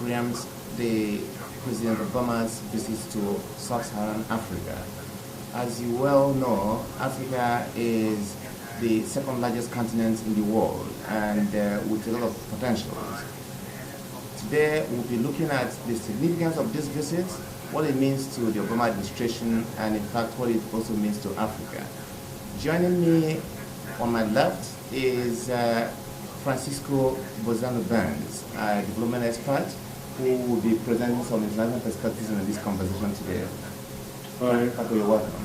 preempts the President Obama's visit to sub-Saharan Africa. As you well know, Africa is the second largest continent in the world and with a lot of potentials. Today we'll be looking at the significance of this visit, what it means to the Obama administration, and in fact what it also means to Africa. Joining me on my left is Francisco Bozano-Burns, a development expert who will be presenting some international perspectives in this conversation today. Hi. You're welcome.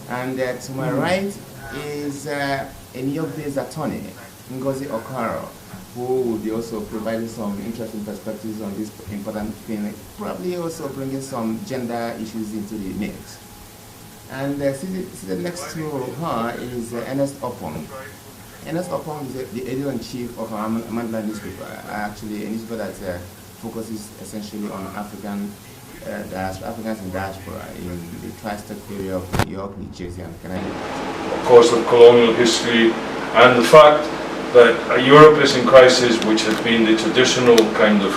And to my right is a New York-based attorney, Ngozi Okaro, who will be also providing some interesting perspectives on this important thing, probably also bringing some gender issues into the mix. And seated next to her is Ernest Opong. Ernest Opong is the editor-in-chief of our Mandela newspaper, actually a newspaper that focuses essentially on Africans in diaspora in the tri-state area of New York, New Jersey, and Connecticut. Of course, of colonial history and the fact that Europe is in crisis, which has been the traditional kind of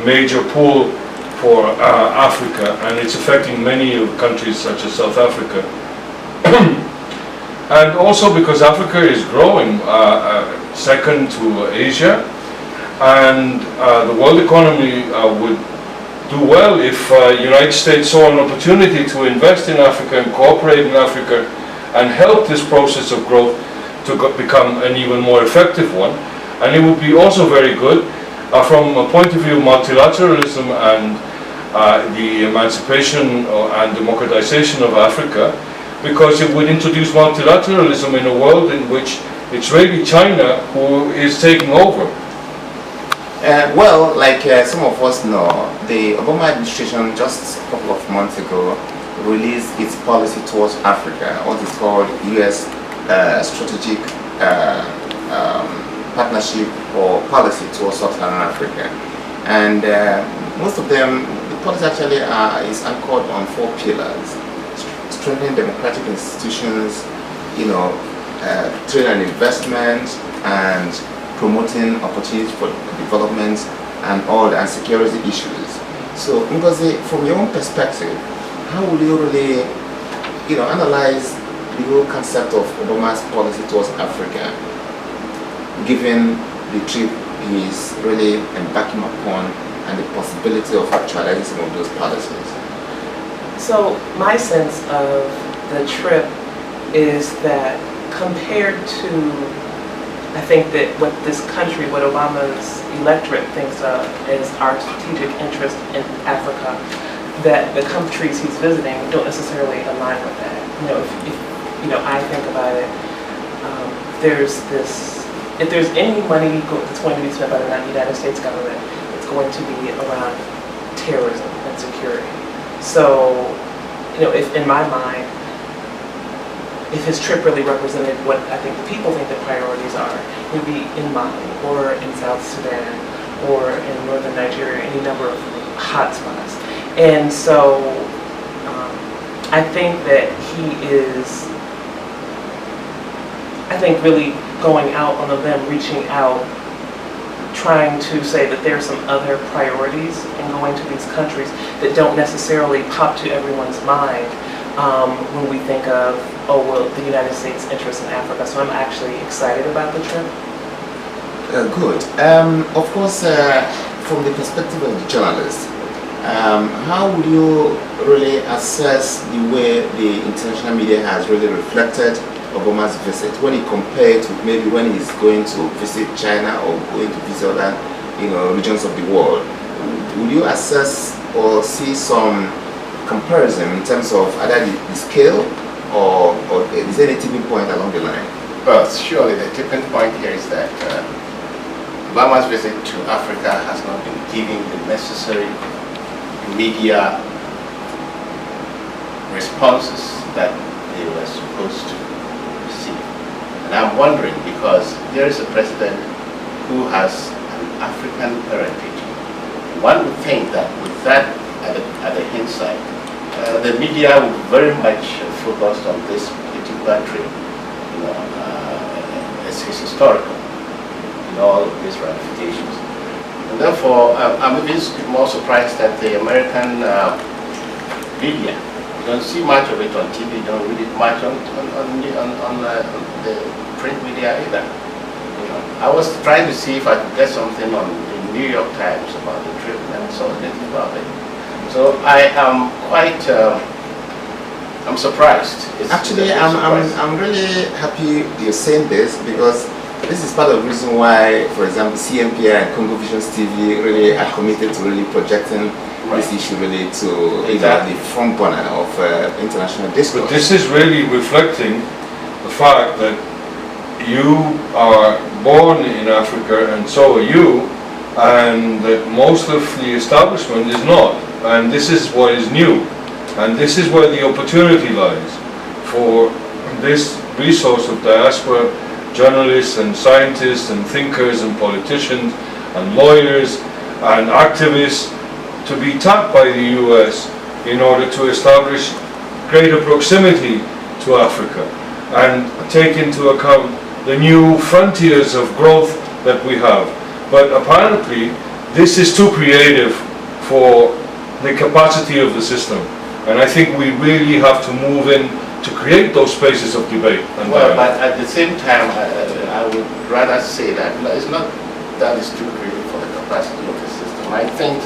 major pool for Africa, and it's affecting many of countries such as South Africa. And also because Africa is growing second to Asia, and the world economy would do well if the United States saw an opportunity to invest in Africa and cooperate in Africa and help this process of growth to become an even more effective one. And it would be also very good from a point of view of multilateralism and the emancipation and democratization of Africa, because it would introduce multilateralism in a world in which it's really China who is taking over. Well, like some of us know, the Obama administration just a couple of months ago released its policy towards Africa, what is called U.S. Strategic Partnership or Policy towards Sub-Saharan Africa. And most of them, the policy actually is anchored on 4 pillars: strengthening democratic institutions, trade and investment, and promoting opportunities for development and security issues. So, Ngozi, from your own perspective, how will you really, analyze the whole concept of Obama's policy towards Africa, given the trip he is really embarking upon and the possibility of actualizing some of those policies? So, my sense of the trip is that compared to, I think that what this country, what Obama's electorate thinks of as our strategic interest in Africa, that the countries he's visiting don't necessarily align with that. If I think about it, if there's any money that's going to be spent by the United States government, it's going to be around terrorism and security. So, if in my mind, if his trip really represented what I think the people think the priorities are, it would be in Mali or in South Sudan or in northern Nigeria, any number of hotspots. And so I think that he is, really going out on a limb, reaching out, trying to say that there are some other priorities in going to these countries that don't necessarily pop to everyone's mind when we think of, the United States' interest in Africa. So I'm actually excited about the trip. Good. Of course, from the perspective of the journalist, how would you really assess the way the international media has really reflected Obama's visit when you compare it with maybe when he's going to visit China or going to visit other regions of the world? Would you assess or see some comparison in terms of either the scale or is there any tipping point along the line? Well, surely the tipping point here is that Obama's visit to Africa has not been giving the necessary media responses that they were supposed to receive. And I'm wondering, because there is a president who has an African heritage, one would think that with that at the hindsight, the media would very much focused on this particular trip, as his historical in all of these ramifications. And therefore, I'm even more surprised that the American media, you don't see much of it on TV, you don't read it much on the print media either. You know, I was trying to see if I could get something on the New York Times about the trip, and I saw anything about it. So I am quite, I'm surprised. Actually, I'm really happy you're saying this, because this is part of the reason why, for example, CMPI and Congo Visions TV really are committed to really projecting this issue really to the front burner of international discourse. But this is really reflecting the fact that you are born in Africa and so are you, and that most of the establishment is not. And this is what is new. And this is where the opportunity lies for this resource of diaspora journalists and scientists and thinkers and politicians and lawyers and activists to be tapped by the US in order to establish greater proximity to Africa and take into account the new frontiers of growth that we have. But apparently this is too creative for the capacity of the system, and I think we really have to move in to create those spaces of debate. And well, but at the same time, I would rather say that it's not that it's too creative for the capacity of the system. I think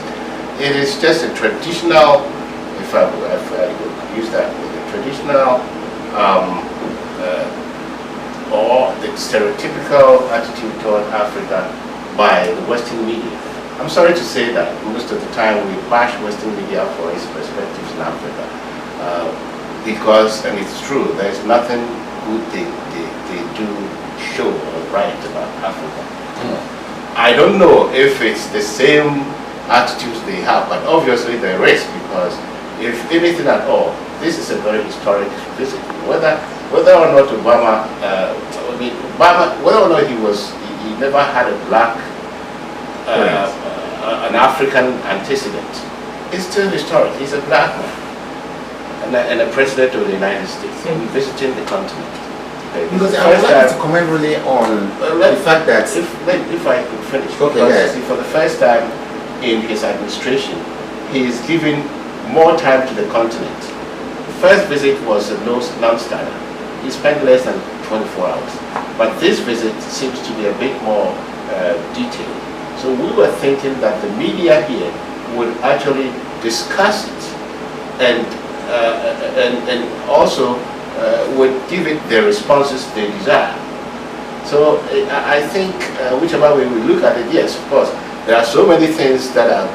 it is just a traditional, if I could use that word, a traditional or the stereotypical attitude toward Africa by the Western media. I'm sorry to say that most of the time we bash Western media for its perspectives in Africa. Because, and it's true, there's nothing good they do show or write about Africa. I don't know if it's the same attitudes they have, but obviously there is, because if anything at all, this is a very historic visit. Whether or not Obama, whether or not he never had a black, an African antecedent, it's still historic. He's a black man. And a president of the United States visiting the continent. Because I would like to comment really on the fact that if I could finish, okay, because see, for the first time in his administration, he is giving more time to the continent. The first visit was a non-starter. He spent less than 24 hours, but this visit seems to be a bit more detailed. So we were thinking that the media here would actually discuss it and also would give it the responses they desire. So I think whichever way we look at it, yes, of course, there are so many things that are